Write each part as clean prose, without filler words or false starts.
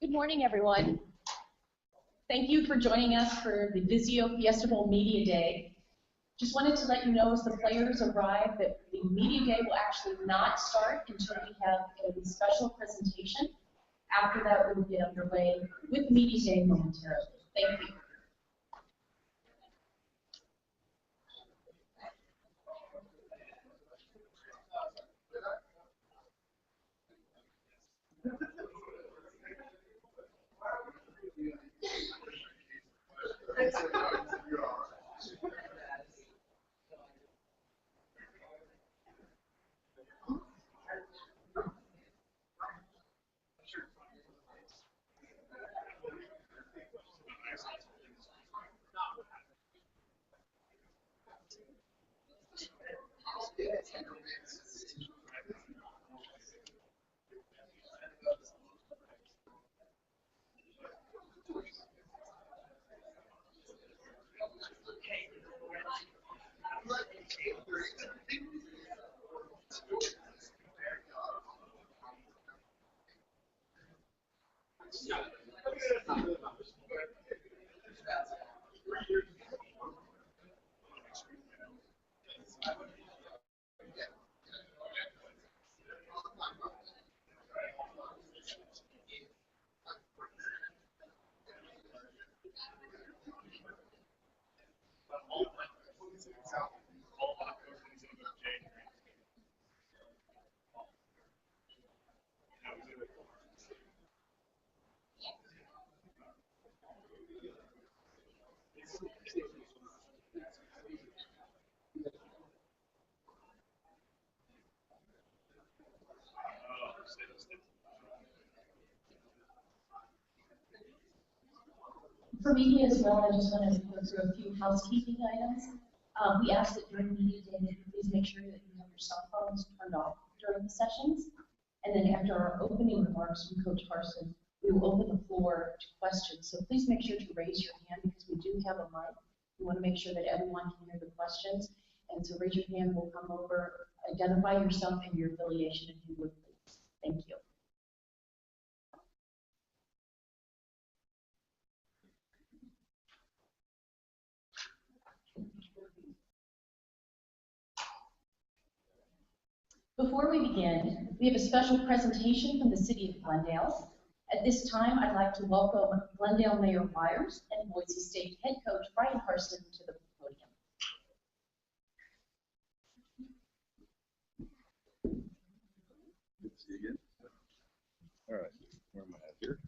Good morning, everyone. Thank you for joining us for the Visio Fiesta Bowl Media Day. Just wanted to let you know as the players arrive that the Media Day will actually not start until we have a special presentation. After that, we will get underway with Media Day momentarily. Thank you. For media as well, I just wanted to go through a few housekeeping items. We ask that during media day that you please make sure that you have your cell phones turned off during the sessions. And then after our opening remarks from Coach Harsin, we will open the floor to questions. So please make sure to raise your hand because we do have a mic. We want to make sure that everyone can hear the questions. And so raise your hand, we'll come over, identify yourself and your affiliation if you would please. Thank you. Before we begin, we have a special presentation from the City of Glendale. At this time, I'd like to welcome Glendale Mayor Myers and Boise State head coach Bryan Harsin to the podium. Good to see you again. All right, where am I at here?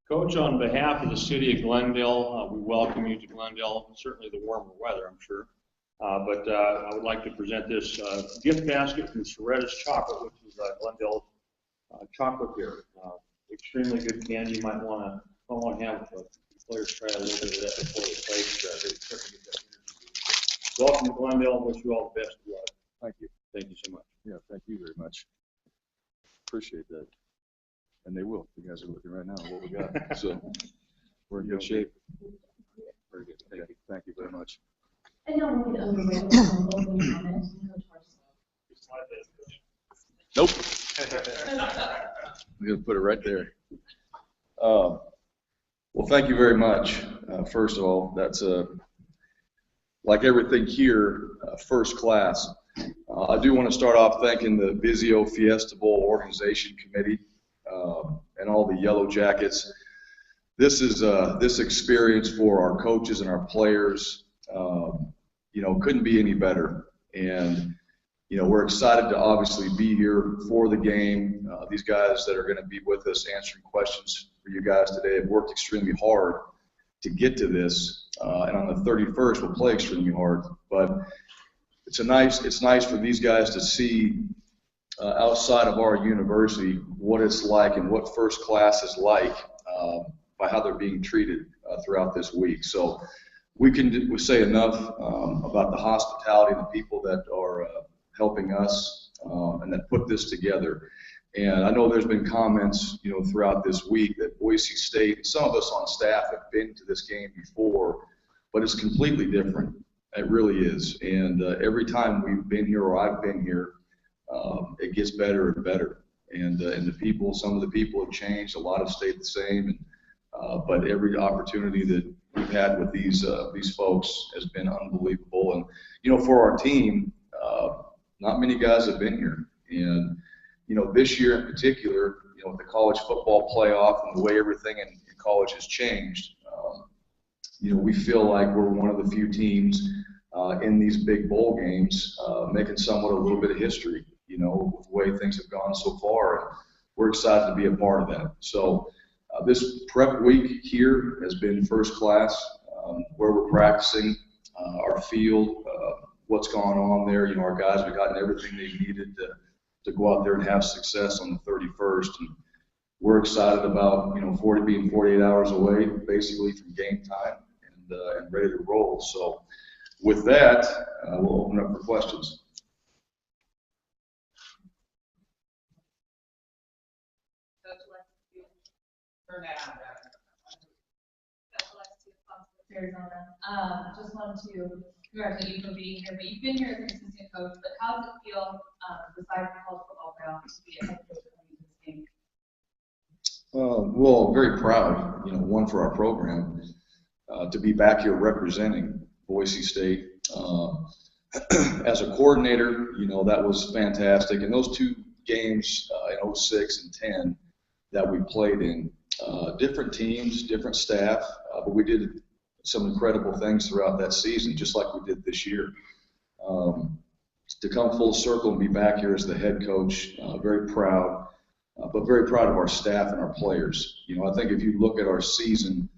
Coach, on behalf of the City of Glendale, we welcome you to Glendale, certainly the warmer weather, I'm sure. But I would like to present this gift basket from Soretta's Chocolate, which is Glendale's chocolate here. Extremely good candy. You might want to have players try a little bit of that before the place. Welcome to Glendale, and wish you all the best of luck. Thank you. Thank you so much. Yeah, thank you very much. Appreciate that. And they will. You guys are looking right now at what we got. So we're in good shape. Very good. Thank you. Thank you very much. And now we'll get underway with some opening comments from Coach Harsin. Nope. I'm going to put it right there. Well, thank you very much. First of all, that's like everything here, first class. I do want to start off thanking the Vizio Fiesta Bowl Organization Committee and all the Yellow Jackets. This is this experience for our coaches and our players, couldn't be any better. And we're excited to obviously be here for the game. These guys that are going to be with us answering questions for you guys today have worked extremely hard to get to this, and on the 31st we'll play extremely hard. But it's nice for these guys to see outside of our university what it's like and what first class is like by how they're being treated throughout this week. So we say enough about the hospitality and the people that are helping us and that put this together. And I know there's been comments, throughout this week that Boise State, some of us on staff have been to this game before, but it's completely different. It really is. And every time we've been here or I've been here, it gets better and better. And the people, some of the people have changed, a lot have stayed the same. And, but every opportunity that we've had with these folks has been unbelievable. And, for our team, not many guys have been here. And, this year in particular, with the college football playoff and the way everything in college has changed, we feel like we're one of the few teams in these big bowl games making somewhat a little bit of history, with the way things have gone so far. And we're excited to be a part of that. So this prep week here has been first class, where we're practicing our field, what's going on there. Our guys have gotten everything they've needed to go out there and have success on the 31st. And we're excited about, 48 hours away, basically, from game time and ready to roll. So with that, we'll open up for questions. Arizona. Just wanted to congratulate you for being here, but you've been here as an assistant coach, but how does it feel, besides the college football ground, to be a head coach coming to this game? Well, very proud, one for our program, to be back here representing Boise State. As a coordinator, that was fantastic. And those two games in 06 and 10 that we played in, different teams, different staff, but we did some incredible things throughout that season, just like we did this year. To come full circle and be back here as the head coach, very proud, but very proud of our staff and our players. I think if you look at our season,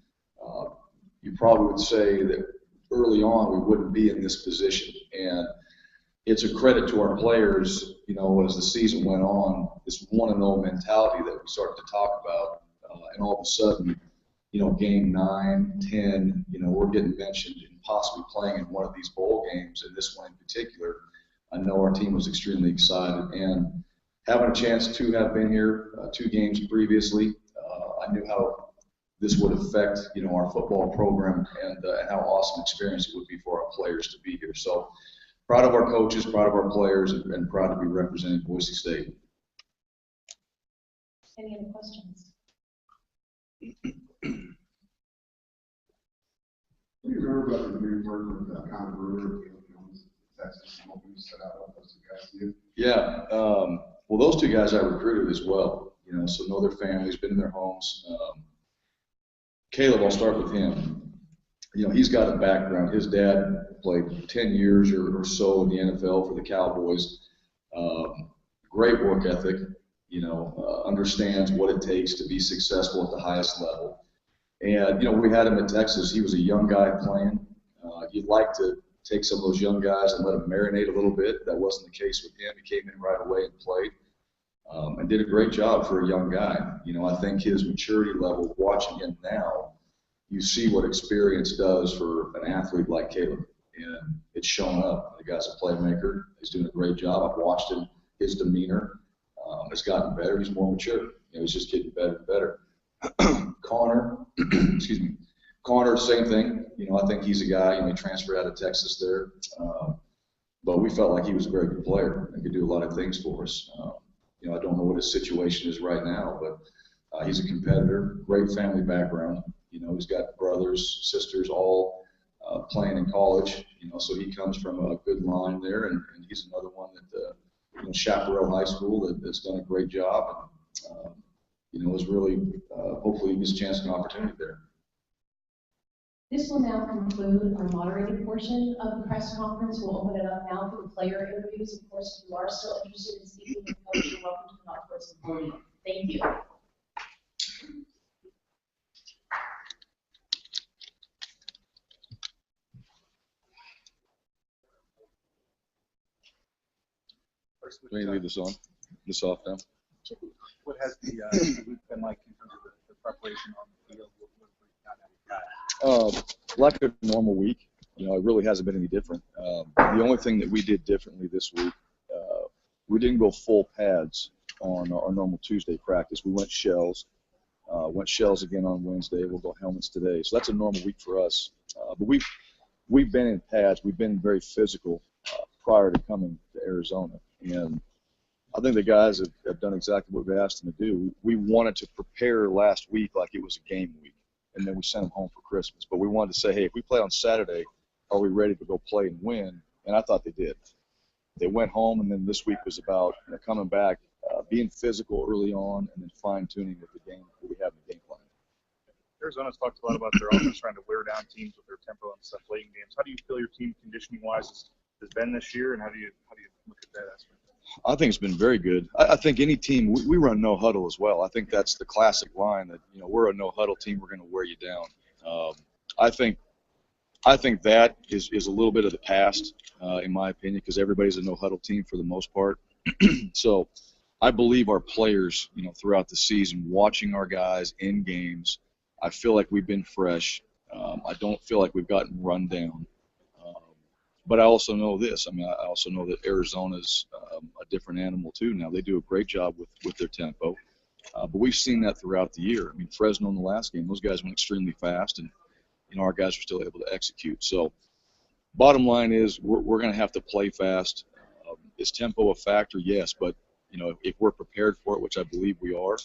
you probably would say that early on we wouldn't be in this position. And it's a credit to our players, as the season went on, this 1-0 mentality that we started to talk about. And all of a sudden, game 9, 10, we're getting mentioned and possibly playing in one of these bowl games, and this one in particular. I know our team was extremely excited. And having a chance to have been here 2 games previously, I knew how this would affect, our football program and how awesome experience it would be for our players to be here. So proud of our coaches, proud of our players, and proud to be representing Boise State. Any other questions? What do you remember about the new work with Connor Brewer, Texas, and what we set out with those 2 guys to you? Yeah, well, those 2 guys I recruited as well, so know their families, been in their homes. Caleb, I'll start with him. He's got a background. His dad played 10 years or so in the NFL for the Cowboys. Great work ethic, understands what it takes to be successful at the highest level. And, we had him in Texas. He was a young guy playing. You'd like to take some of those young guys and let them marinate a little bit. That wasn't the case with him. He came in right away and played and did a great job for a young guy. I think his maturity level, watching him now, you see what experience does for an athlete like Caleb. And it's shown up. The guy's a playmaker. He's doing a great job. I've watched him. His demeanor has gotten better. He's more mature. He's just getting better and better. Connor, Connor, same thing. I think he's a guy, he transferred out of Texas there. But we felt like he was a very good player and could do a lot of things for us. I don't know what his situation is right now, but he's a competitor, great family background. He's got brothers, sisters, all playing in college. So he comes from a good line there, and he's another one that Chaparral High School that's done a great job. And, is really hopefully gets a chance and opportunity there. This will now conclude our moderated portion of the press conference. We'll open it up now for the player interviews. Of course, if you are still interested in speaking with the coach, you're welcome to come out towards the podium. Thank you. Can you leave this off now? What has the week been like in terms of the preparation on the field? Like a normal week, it really hasn't been any different. The only thing that we did differently this week, we didn't go full pads on our normal Tuesday practice. We went shells again on Wednesday. We'll go helmets today. So that's a normal week for us. But we've been in pads. We've been very physical prior to coming to Arizona. And I think the guys have done exactly what we asked them to do. We wanted to prepare last week like it was a game week, and then we sent them home for Christmas. But we wanted to say, hey, if we play on Saturday, are we ready to go play and win? And I thought they did. They went home, and then this week was about coming back, being physical early on, and then fine-tuning with the game that we have in the game plan. Arizona's talked a lot about their offense trying to wear down teams with their tempo and stuff late in games. How do you feel your team conditioning-wise has been this year, and how do you look at that aspect? I think it's been very good. I think any team, we run no huddle as well. I think that's the classic line that, we're a no huddle team. We're going to wear you down. I think that is a little bit of the past, in my opinion, because everybody's a no huddle team for the most part. So I believe our players, throughout the season, watching our guys in games, I feel like we've been fresh. I don't feel like we've gotten run down. But I also know this. I also know that Arizona's a different animal too now. They do a great job with their tempo. But we've seen that throughout the year. I mean, Fresno in the last game, those guys went extremely fast, and our guys were still able to execute. So bottom line is we're going to have to play fast. Is tempo a factor? Yes, but if we're prepared for it, which I believe we are,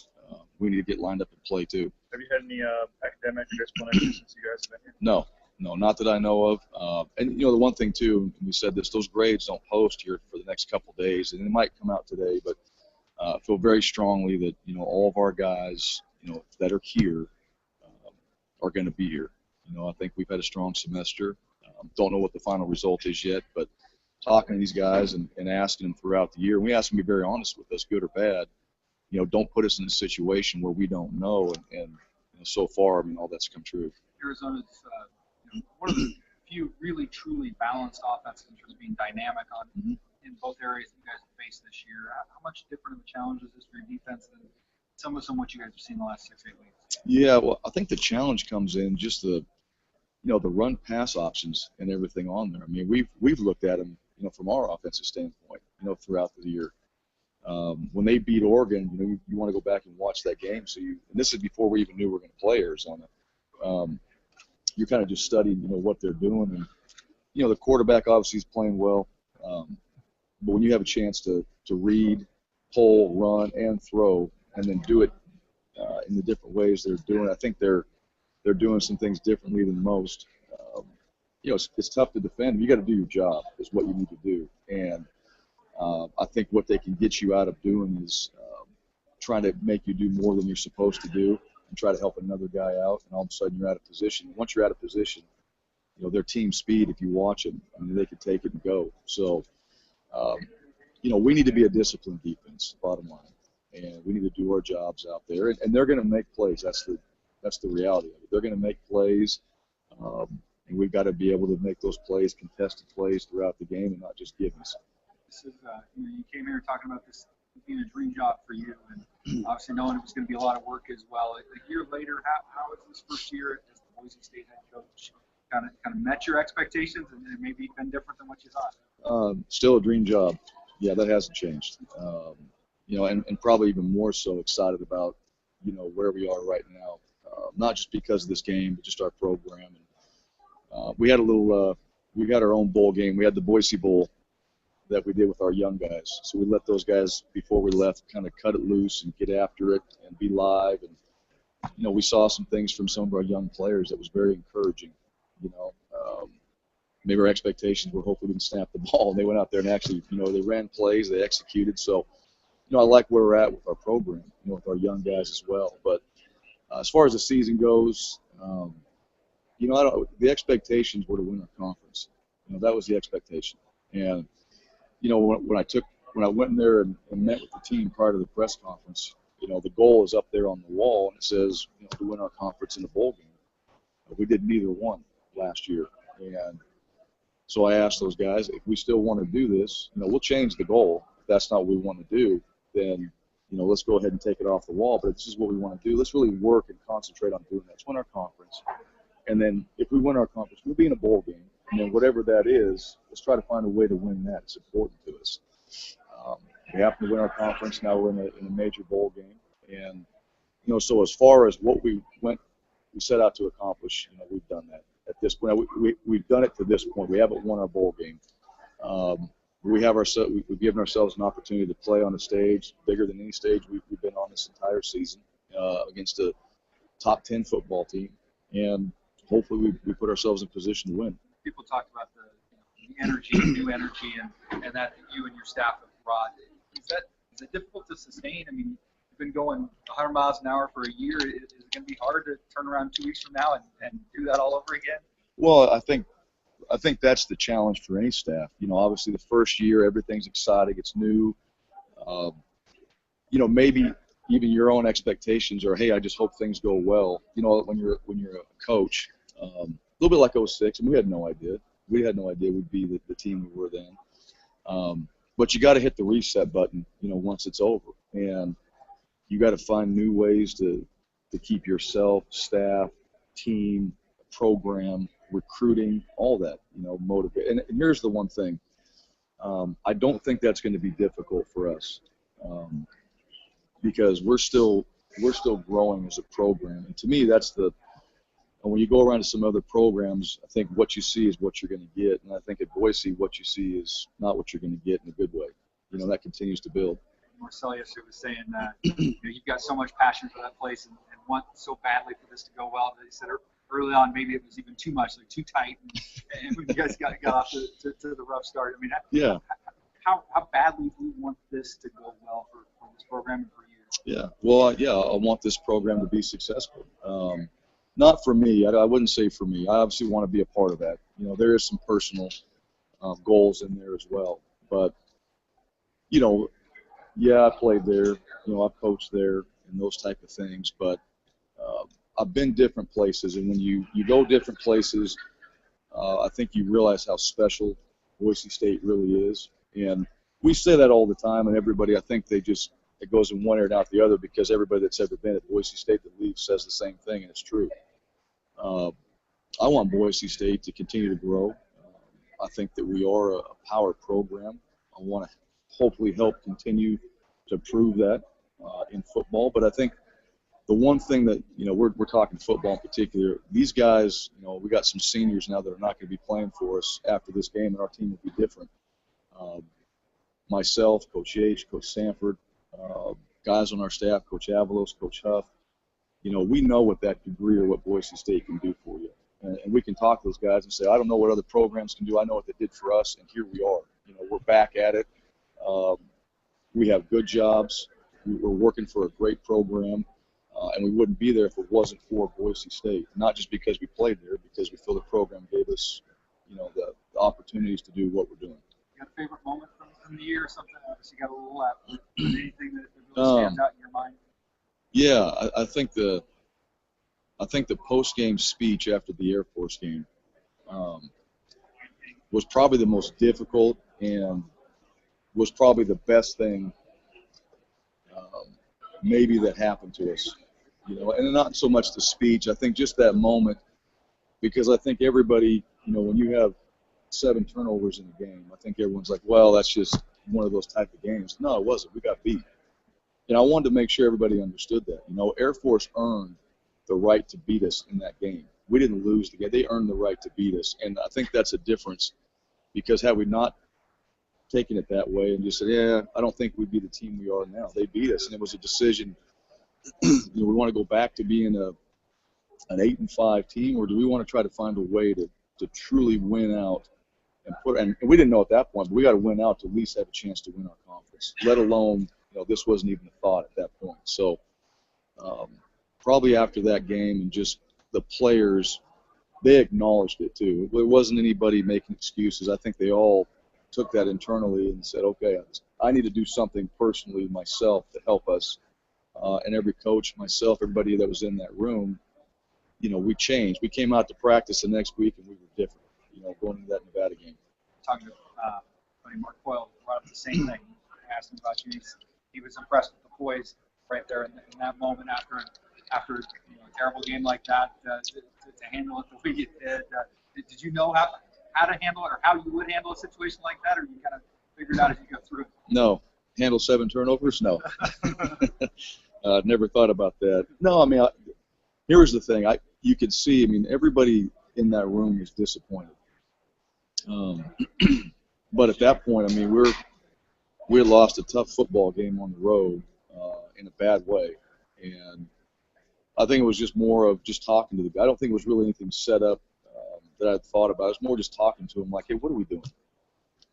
we need to get lined up and play too. Have you had any academic explanations since you guys have been here? No, not that I know of. And the one thing too, and we said this, those grades don't post here for the next couple of days, and it might come out today, but I feel very strongly that all of our guys that are here are going to be here. I think we've had a strong semester. Don't know what the final result is yet, but talking to these guys and asking them throughout the year, we ask them to be very honest with us, good or bad. Don't put us in a situation where we don't know. And so far, all that's come true. Arizona's one of the few really truly balanced offenses in terms of being dynamic in both areas that you guys have faced this year. How much different of a challenge is this for your defense than some of what you guys have seen the last 6-8 weeks? Yeah, well, I think the challenge comes in just the run pass options and everything on there. I mean, we've looked at them, from our offensive standpoint, throughout the year. When they beat Oregon, you want to go back and watch that game. And this is before we even knew we were going to play Arizona. You're kind of just studying, what they're doing, and the quarterback obviously is playing well. But when you have a chance to read, pull, run, and throw, and then do it in the different ways they're doing, I think they're doing some things differently than most. It's tough to defend. You got to do your job is what you need to do. And I think what they can get you out of doing is trying to make you do more than you're supposed to do and try to help another guy out, and all of a sudden you're out of position. Once you're out of position, their team speed, if you watch them, they can take it and go. So, we need to be a disciplined defense, bottom line. And we need to do our jobs out there. And they're going to make plays. That's the reality of it. They're going to make plays, and we've got to be able to make those plays, contested plays throughout the game, and not just givens. This is, you came here talking about this being a dream job for you, and obviously knowing it was going to be a lot of work as well. A year later, how has this first year as the Boise State head coach kind of met your expectations, and maybe been different than what you thought? Still a dream job. Yeah, that hasn't changed. And probably even more so excited about, where we are right now. Not just because of this game, but just our program. And we had we got our own bowl game. We had the Boise Bowl that we did with our young guys. So we let those guys, before we left, kind of cut it loose and get after it and be live. And, we saw some things from some of our young players that was very encouraging. Maybe our expectations were hopefully we didn't snap the ball. And they went out there and actually, they ran plays, they executed. So, I like where we're at with our program, with our young guys as well. But as far as the season goes, the expectations were to win our conference. That was the expectation. And, when I went in there and met with the team prior to the press conference, the goal is up there on the wall, and it says, to win our conference in the bowl game. We did neither one last year. And so I asked those guys, if we still want to do this, we'll change the goal. If that's not what we want to do, then, let's go ahead and take it off the wall. But if this is what we want to do, let's really work and concentrate on doing that. Let's win our conference. And then if we win our conference, we'll be in a bowl game. And then whatever that is, let's try to find a way to win that. It's important to us. We happen to win our conference. Now we're in a major bowl game. And, so as far as what we set out to accomplish, we've done that. At this point, we've done it to this point. We haven't won our bowl game. We've given ourselves an opportunity to play on a stage bigger than any stage we've been on this entire season against a top 10 football team. And hopefully we put ourselves in position to win. People talked about the energy, the new energy, and that you and your staff have brought. Is it difficult to sustain? I mean, you've been going 100 miles an hour for a year. Is it going to be hard to turn around 2 weeks from now and do that all over again? Well, I think that's the challenge for any staff. Obviously the first year, everything's exciting, it's new. Maybe even your own expectations are, hey, I just hope things go well. When you're a coach, a little bit like 06, and we had no idea. We had no idea we'd be the team we were then. But you got to hit the reset button, once it's over, and you got to find new ways to keep yourself, staff, team, program, recruiting, all that, motivate. And here's the one thing. I don't think that's going to be difficult for us because we're still we're still growing as a program. And to me, that's and when you go around to some other programs, I think what you see is what you're going to get. And I think at Boise, what you see is not what you're going to get in a good way. That continues to build. Marcel yesterday was saying that you've got so much passion for that place and want so badly for this to go well that he said early on maybe it was even too much, like too tight, and when you guys got off to the rough start. I mean, yeah. How badly do you want this to go well for this program and for you? Yeah. Well, yeah, I want this program to be successful. Not for me. I wouldn't say for me. I obviously want to be a part of that. There is some personal goals in there as well, but yeah, I played there, I coached there and those type of things, but I've been different places, and when you go different places, I think you realize how special Boise State really is. And we say that all the time, and everybody, I think it goes in one ear and out the other, because everybody that's ever been at Boise State that leaves says the same thing, and it's true. I want Boise State to continue to grow. I think that we are a power program. I want to hopefully help continue to prove that in football. But I think the one thing that, we're talking football in particular, these guys, we got some seniors now that are not going to be playing for us after this game, and our team will be different. Myself, Coach Yates, Coach Sanford, guys on our staff, Coach Avalos, Coach Huff, we know what that degree or what Boise State can do for you. And we can talk to those guys and say, I don't know what other programs can do. I know what they did for us, and here we are. We're back at it. We have good jobs. We're working for a great program, and we wouldn't be there if it wasn't for Boise State. Not just because we played there, because we feel the program gave us, the opportunities to do what we're doing. You got a favorite moment from the year or something? Obviously, you got a little left. Anything that really stands out in your mind? Yeah, I think the post-game speech after the Air Force game was probably the most difficult and was probably the best thing maybe that happened to us. And not so much the speech. I think just that moment, because I think everybody, when you have 7 turnovers in a game, I think everyone's like, well, that's just one of those type of games. No, it wasn't. We got beat. And I wanted to make sure everybody understood that. Air Force earned the right to beat us in that game. We didn't lose the game. They earned the right to beat us. And I think that's a difference, because had we not taken it that way and just said, yeah, I don't think we'd be the team we are now. They beat us, and it was a decision. We want to go back to being an 8-5 team, or do we want to try to find a way to truly win out and we didn't know at that point, but we got to win out to at least have a chance to win our conference, let alone, this wasn't even a thought at that point. So probably after that game, and just the players, they acknowledged it too. There wasn't anybody making excuses. I think they all took that internally and said, okay, I need to do something personally myself to help us. And every coach, myself, everybody that was in that room, we changed. We came out to practice the next week, and we were different, going into that Nevada game. Talking to Mark Coyle, brought up the same thing. I asked him about you. He was impressed with the poise right there in that moment after a terrible game like that to handle it the way you did. Did you know how to handle it, or how you would handle a situation like that, or you kind of figured out as you go through it? No. Handle 7 turnovers? No. Never thought about that. No, here was the thing. You could see, everybody in that room was disappointed. But at that point, we had lost a tough football game on the road in a bad way. And I think it was just more of just talking to the guy. I don't think it was really anything set up that I'd thought about. It was more just talking to him like, hey, what are we doing?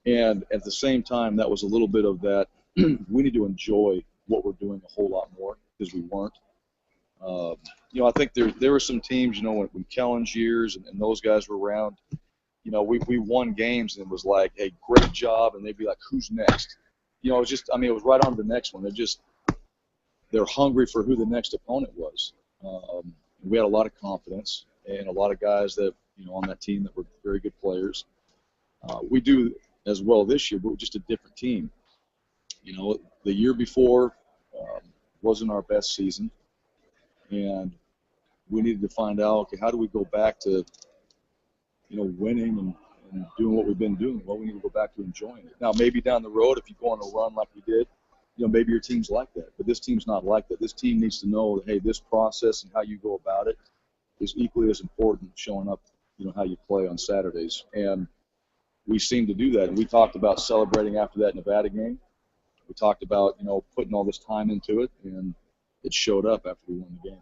And at the same time, that was a little bit of that, we need to enjoy what we're doing a whole lot more, because we weren't. I think there were some teams, when Kellen's years and those guys were around, we won games and it was like, hey, great job, and they'd be like, who's next? It was just, it was right on to the next one. They're hungry for who the next opponent was. We had a lot of confidence and a lot of guys that, on that team that were very good players. We do as well this year, but we're just a different team. The year before wasn't our best season, and we needed to find out, okay, how do we go back to, winning and doing what we've been doing? Well, we need to go back to enjoying it. Now, maybe down the road, if you go on a run like we did, maybe your team's like that, but this team's not like that. This team needs to know that, hey, this process and how you go about it is equally as important showing up, how you play on Saturdays. And we seem to do that. And we talked about celebrating after that Nevada game. We talked about, putting all this time into it, and it showed up after we won the game.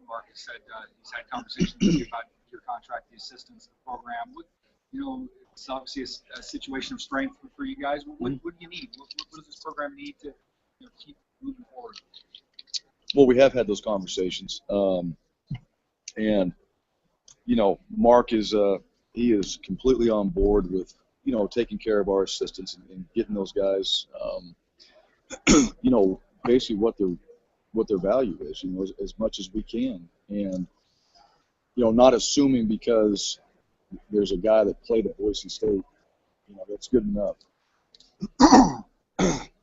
Mark has said he's had conversations with you about your contract, the assistance, the program. It's obviously a situation of strength for you guys. What do you need? What does this program need to keep moving forward? Well, we have had those conversations, and Mark is he is completely on board with taking care of our assistants and getting those guys, basically what their value is, as much as we can, and not assuming because there's a guy that played at Boise State, that's good enough.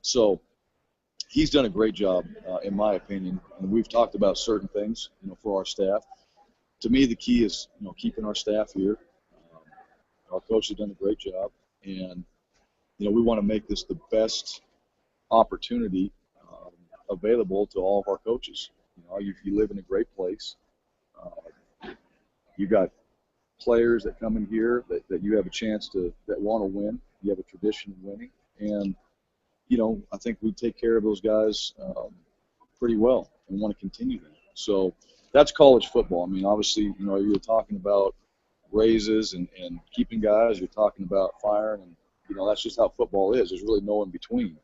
So he's done a great job, in my opinion, and we've talked about certain things, for our staff. To me, the key is, keeping our staff here. Our coach has done a great job, and, we want to make this the best opportunity available to all of our coaches. You live in a great place. You got players that come in here that you have a chance that want to win. You have a tradition of winning, and I think we take care of those guys pretty well and want to continue that. So that's college football. I mean, obviously, you're talking about raises and keeping guys. You're talking about firing, and that's just how football is. There's really no in between.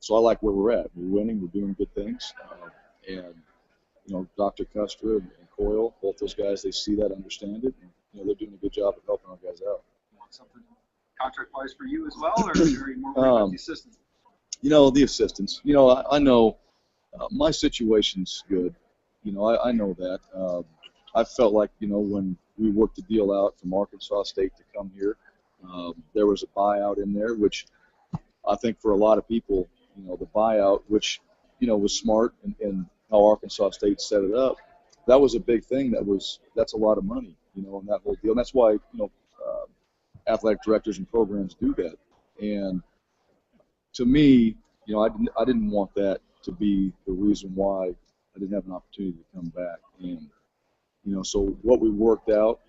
So I like where we're at. We're winning. We're doing good things, and Dr. Custra and Coyle, both those guys, they see that, understand it, and they're doing a good job of helping our guys out. You want something contract-wise for you as well, or are you more worried about the assistants? The assistants. I know my situation's good. I know that. I felt like, when we worked the deal out from Arkansas State to come here, there was a buyout in there, which I think for a lot of people, the buyout, which, was smart and how Arkansas State set it up, that was a big thing. That's a lot of money, in that whole deal. And that's why, athletic directors and programs do that. And to me, I didn't want that to be the reason why I didn't have an opportunity to come back. And, so what we worked out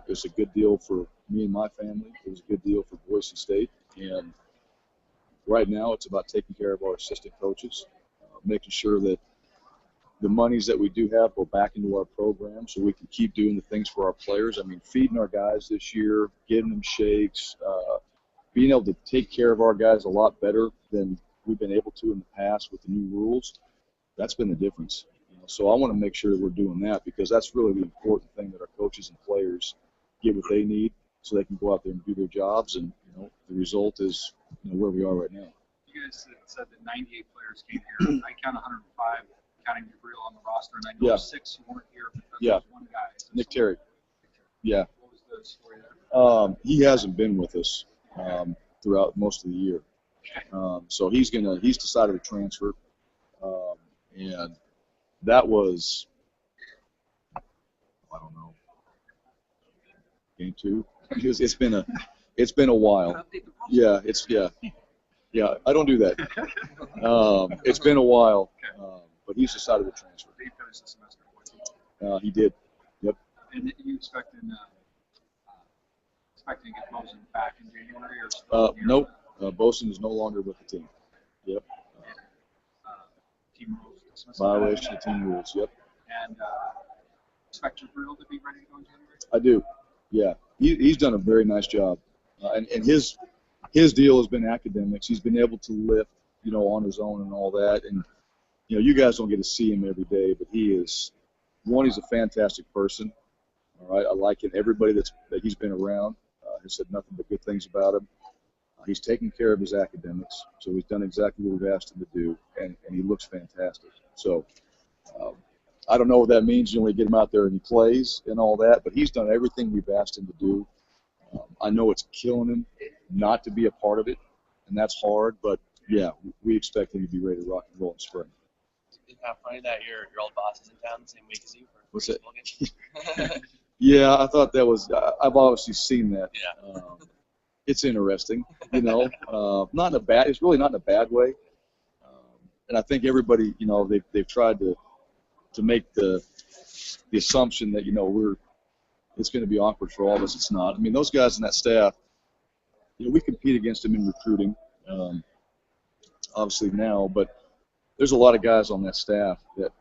is a good deal for me and my family. It was a good deal for Boise State. And right now it's about taking care of our assistant coaches, making sure that the monies that we do have go back into our program so we can keep doing the things for our players. I mean, feeding our guys this year, giving them shakes, being able to take care of our guys a lot better than we've been able to in the past with the new rules. That's been the difference. So I want to make sure that we're doing that, because that's really the important thing, that our coaches and players get what they need so they can go out there and do their jobs. And, the result is, where we are right now. You guys said that 98 players came here. I count 105, counting Gabriel on the roster, and I know 6 who weren't here because there was one guy. So Nick Terry. Yeah. What was the story there? He hasn't been with us throughout most of the year. So he's decided to transfer. And that was, I don't know, game 2. It's been a while. Yeah. I don't do that. It's been a while, but he's decided to transfer. He finished the semester. He did. Yep. And you expecting to get Bosen back in January, or nope. Bosen is no longer with the team. Yep. Team rules. Violation of team rules. Yep. And expect Gabriel to be ready to go in January? I do. Yeah. He's done a very nice job, and his deal has been academics. He's been able to lift, on his own and all that. And you guys don't get to see him every day, but he's a fantastic person. All right, I like him. Everybody that he's been around has said nothing but good things about him. He's taken care of his academics, so he's done exactly what we've asked him to do, and he looks fantastic. So I don't know what that means. You only get him out there and he plays and all that, but he's done everything we've asked him to do. I know it's killing him not to be a part of it, and that's hard, but, yeah, we expect him to be ready to rock and roll in spring. It's kind of funny that your old boss is in town the same week as you for What's that? Bowl. Yeah, I thought that was I've obviously seen that. Yeah. It's interesting, not in a bad. It's really not in a bad way. I think everybody, they've tried to make the assumption that, it's going to be awkward for all of us. It's not. I mean, those guys in that staff, we compete against them in recruiting, obviously now, but there's a lot of guys on that staff that,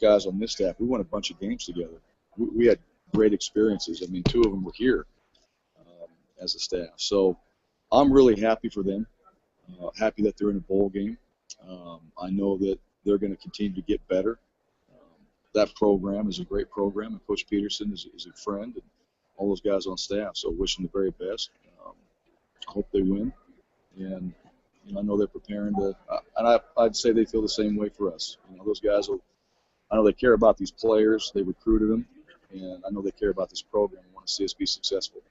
guys on this staff, we won a bunch of games together. We had great experiences. I mean, 2 of them were here as a staff. So I'm really happy for them, happy that they're in a bowl game. I know that they're going to continue to get better. That program is a great program, and Coach Peterson is a friend, and all those guys on staff. So wish them the very best. I hope they win, and I know they're preparing to. And I'd say they feel the same way for us. Those guys I know they care about these players. They recruited them, and I know they care about this program and want to see us be successful.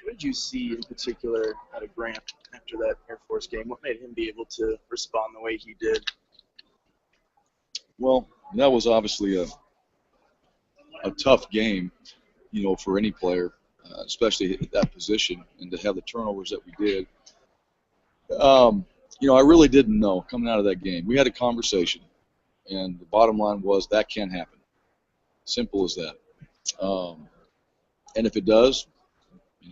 What did you see in particular out of Grant after that Air Force game? What made him be able to respond the way he did? Well, that was obviously a tough game, for any player, especially at that position, and to have the turnovers that we did. I really didn't know coming out of that game. We had a conversation, and the bottom line was that can't happen. Simple as that. And if it does,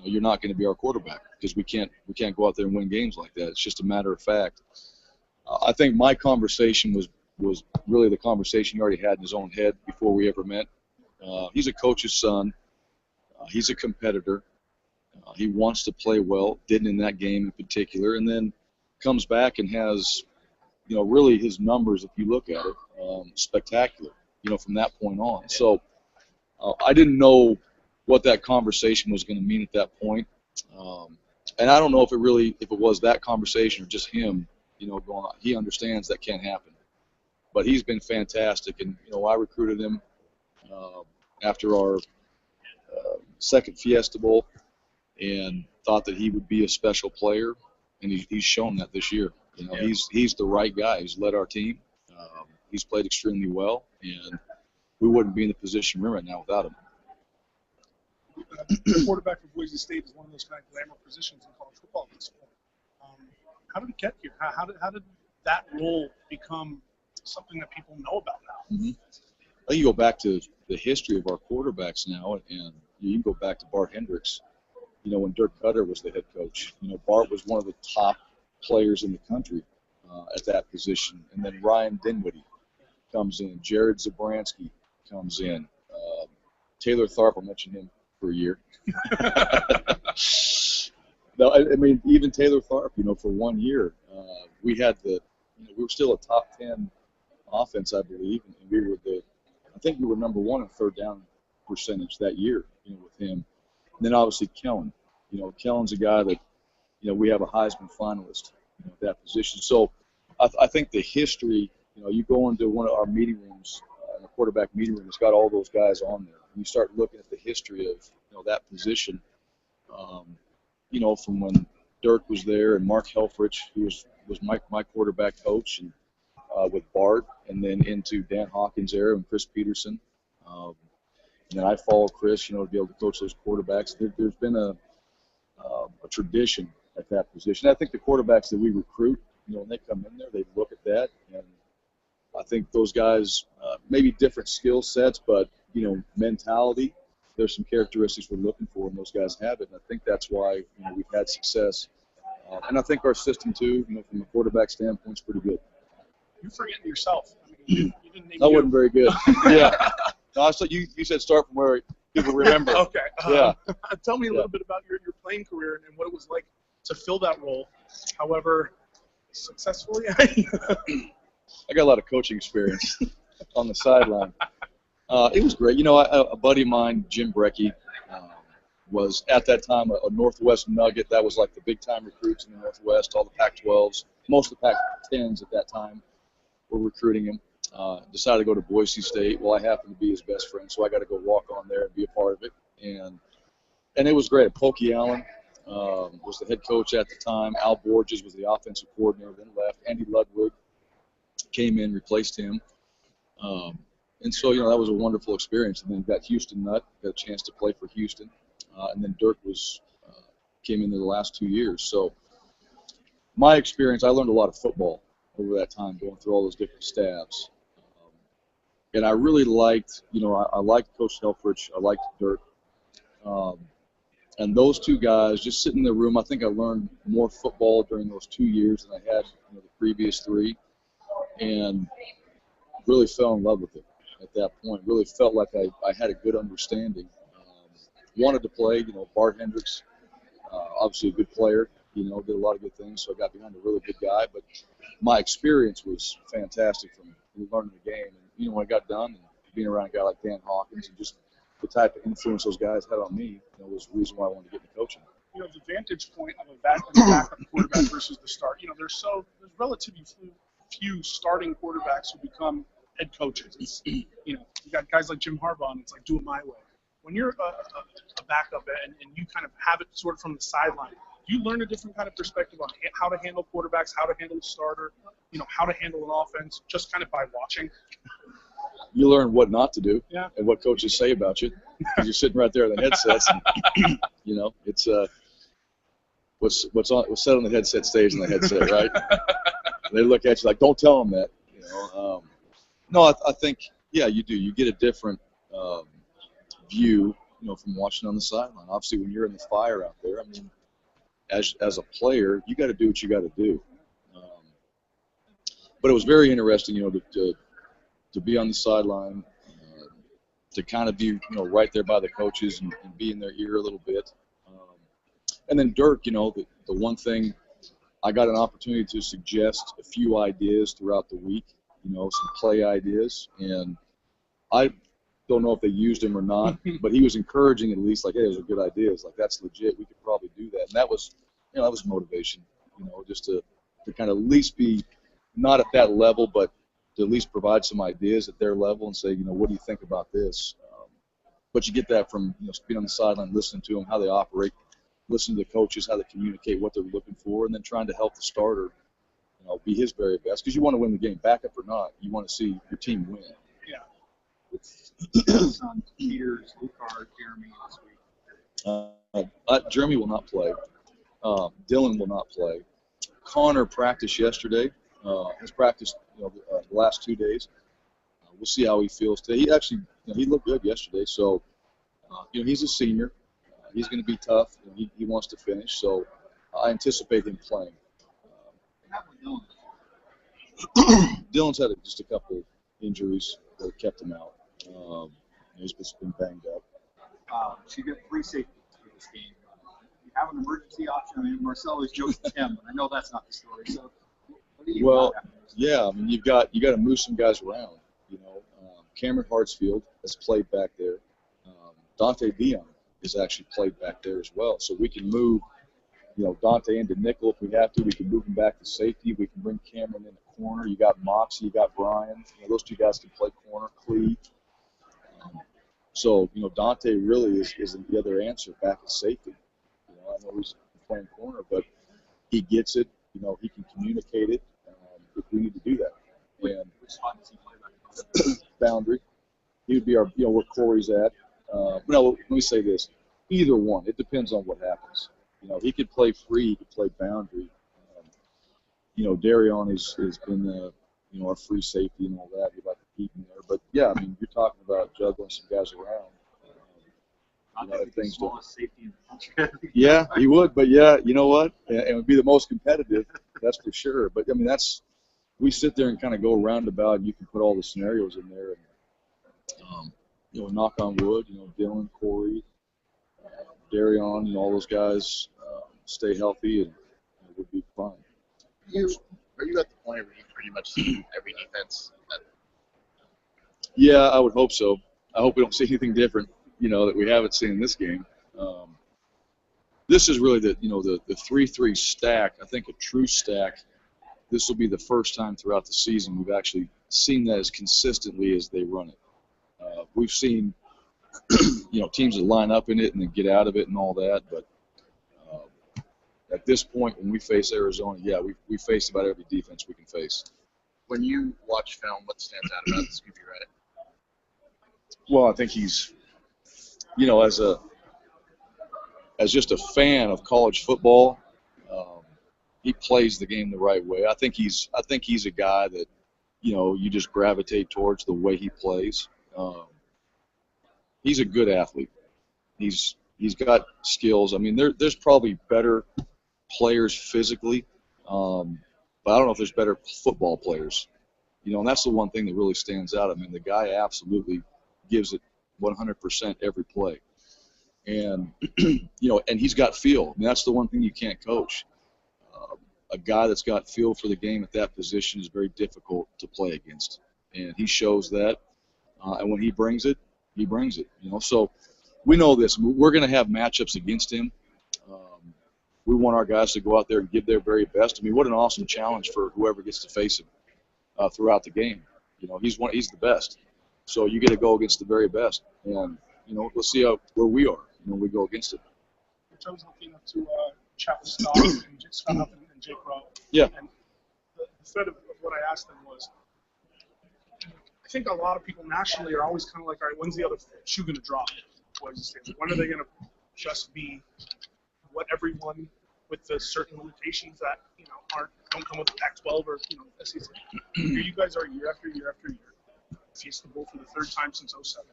you're not going to be our quarterback because we can't go out there and win games like that. It's just a matter of fact. I think my conversation was really the conversation he already had in his own head before we ever met. He's a coach's son. He's a competitor. He wants to play well, didn't in that game in particular, and then comes back and has, really his numbers, if you look at it, spectacular, from that point on. So I didn't know what that conversation was going to mean at that point. And I don't know if it was that conversation or just him, going on. He understands that can't happen. But he's been fantastic, and I recruited him after our second Fiesta Bowl, and thought that he would be a special player, and he's shown that this year. He's the right guy. He's led our team. He's played extremely well, and we wouldn't be in the position we're in right now without him. Quarterback for Boise State is one of those kind of glamour positions in college football this fall. How did it get here? How did that role become something that people know about now? Mm-hmm. I think you go back to the history of our quarterbacks now, and you can go back to Bart Hendricks, when Dirk Cutter was the head coach. Bart was one of the top players in the country at that position. And then Ryan Dinwiddie comes in. Jared Zabransky comes in. Taylor Tharp, I'll mention him for a year. No, I mean, even Taylor Tharp, for 1 year, we had we were still a top 10 offense, I believe, and I think we were number 1 in third down percentage that year, with him. And then obviously Kellen. Kellen's a guy that, we have a Heisman finalist at that position. So I think the history, you go into one of our meeting rooms, a quarterback meeting room, it's got all those guys on there. And you start looking at the history of, that position, from when Dirk was there and Mark Helfrich, who was my quarterback coach, and with Bart, and then into Dan Hawkins' era and Chris Peterson. And then I followed Chris, to be able to coach those quarterbacks. There's been a tradition at that position. I think the quarterbacks that we recruit, when they come in there, they look at that, and I think those guys, maybe different skill sets, but, mentality, there's some characteristics we're looking for, and those guys have it. And I think that's why, we've had success. And I think our system, too, from a quarterback standpoint, is pretty good. You're forgetting yourself. You didn't name I wasn't very good. Yeah. No, so you said start from where people remember. Okay. Yeah. Tell me a little bit about your playing career and what it was like to fill that role, however successfully. I got a lot of coaching experience on the sideline. It was great. A buddy of mine, Jim Brecky, was at that time a Northwest Nugget. That was like the big-time recruits in the Northwest, all the Pac-12s. Most of the Pac-10s at that time were recruiting him. Decided to go to Boise State. Well, I happened to be his best friend, so I got to go walk on there and be a part of it. And it was great. Pokey Allen was the head coach at the time. Al Borges was the offensive coordinator, then left. Andy Ludwig came in, replaced him. And so, that was a wonderful experience. And then got Houston Nutt, got a chance to play for Houston. And then Dirk came in the last 2 years. So, my experience, I learned a lot of football over that time, going through all those different staffs. And I really liked, I liked Coach Helfrich. I liked Dirk. And those two guys, just sitting in the room, I think I learned more football during those 2 years than I had the previous 3. And really fell in love with it at that point. Really felt like I had a good understanding. Wanted to play, Bart Hendricks, obviously a good player, did a lot of good things, so I got behind a really good guy. But my experience was fantastic from learning the game. And, when I got done and being around a guy like Dan Hawkins and just the type of influence those guys had on me, was the reason why I wanted to get into coaching. The vantage point of a backup quarterback versus the start. There's relatively few starting quarterbacks who become head coaches. It's, you got guys like Jim Harbaugh, and it's like, do it my way. When you're a backup and you kind of have it sort of from the sideline, you learn a different kind of perspective on how to handle quarterbacks, how to handle a starter, how to handle an offense, just kind of by watching. You learn what not to do, yeah, and what coaches say about you, because you're sitting right there in the headsets. And, it's what's said on the headset stays on the headset, right? And they look at you like, don't tell them that. No, I think, yeah, you do. You get a different view, from watching on the sideline. Obviously, when you're in the fire out there, as a player, you got to do what you got to do. But it was very interesting, to be on the sideline, to kind of be, right there by the coaches and be in their ear a little bit. And then Dirk, the one thing, I got an opportunity to suggest a few ideas throughout the week, some play ideas, and I don't know if they used him or not, but he was encouraging at least, like, hey, those are good ideas, like, that's legit, we could probably do that. And that was, that was motivation, just to kind of at least be not at that level, but to at least provide some ideas at their level and say, what do you think about this? But you get that from, being on the sideline, listening to them, how they operate, listening to the coaches, how they communicate what they're looking for, and then trying to help the starter, be his very best. Because you want to win the game, backup or not. You want to see your team win. Yeah. It's on Peters, Lucard, Jeremy this week. Jeremy will not play. Dylan will not play. Connor practiced yesterday. Has practiced, the last 2 days. We'll see how he feels today. He actually, he looked good yesterday. So, he's a senior. He's going to be tough. He wants to finish. So, I anticipate him playing. Dylan's had just a couple injuries that kept him out. He's been banged up. So you get 3 safeties for this game. You have an emergency option. Marcel is joking with him, but I know that's not the story. So, what do you got? Yeah, you got to move some guys around. Cameron Hartsfield has played back there. Dante Dion has actually played back there as well. So we can move, Dante into nickel if we have to. We can move him back to safety. We can bring Cameron in the corner. You got Moxie, you got Bryan. Those 2 guys can play corner, Clee. So, Dante really is the other answer back at safety. I know he's playing corner, but he gets it. He can communicate it if we need to do that. And which spot does he play back? Boundary. He would be our, where Corey's at. No, let me say this. Either one. It depends on what happens. He could play free. He could play boundary. Darion has been, our free safety and all that. We'd like to keep him there. But, yeah, you're talking about juggling some guys around. The smallest safety in the country. Yeah, he would. But, yeah, you know what? It would be the most competitive. That's for sure. But, we sit there and kind of go roundabout, and you can put all the scenarios in there. And, knock on wood, Dylan, Corey, Darion, all those guys stay healthy, and it would be fine. Are you at the point where you pretty much see every defense? Yeah, I would hope so. I hope we don't see anything different, that we haven't seen in this game. This is really the 3-3 stack. I think a true stack. This will be the first time throughout the season we've actually seen that as consistently as they run it. We've seen, teams that line up in it and then get out of it and all that. But at this point, when we face Arizona, yeah, we face about every defense we can face. When you watch film, what stands out about Scooby Reddick? Well, I think he's, as just a fan of college football, he plays the game the right way. I think he's a guy that, you know, you just gravitate towards the way he plays. He's a good athlete. He's got skills. I mean, there's probably better players physically, but I don't know if there's better football players. You know, and that's the one thing that really stands out. I mean, the guy absolutely gives it 100% every play. And, you know, and he's got feel. I mean, that's the one thing you can't coach. A guy that's got feel for the game at that position is very difficult to play against. And he shows that. And when he brings it, you know. So we know this. We're going to have matchups against him. We want our guys to go out there and give their very best. I mean, what an awesome challenge for whoever gets to face him throughout the game. You know, he's the best. So you get to go against the very best. And, you know, we'll see where we are when we go against it. I was looking up to chat with Scott and Jake Rowe. Yeah. And the thread of what I asked them was, I think a lot of people nationally are always kind of like, all right, when's the other shoe going to drop? When are they going to just be what everyone with the certain limitations that, you know, don't come with the Pac-12 or, you know, SEC. Here you guys are year after year after year. Fiesta Bowl for the third time since 2007.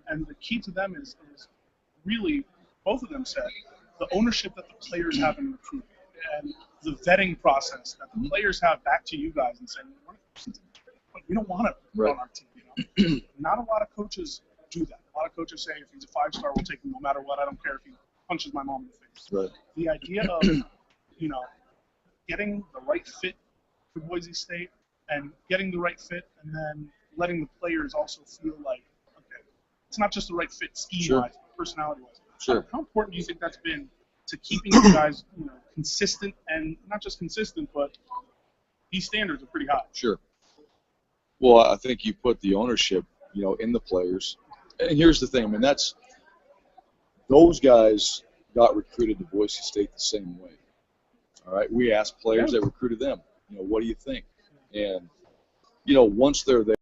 And the key to them is really, both of them said, the ownership that the players have in recruiting and the vetting process that the players have back to you guys and saying, we don't want to on our team. You know? Not a lot of coaches do that. A lot of coaches say, if he's a 5-star, we'll take him no matter what. I don't care if he punches my mom in the face. Right. The idea of, you know, getting the right fit for Boise State and getting the right fit and then letting the players also feel like, okay, it's not just the right fit scheme-wise, personality-wise. Sure. How important do you think that's been to keeping you guys, you know, consistent, and not just consistent, but these standards are pretty high? Sure. Well, I think you put the ownership, you know, in the players. And here's the thing, I mean, those guys got recruited to Boise State the same way. All right, we asked players that recruited them, you know, what do you think? And, you know, once they're there,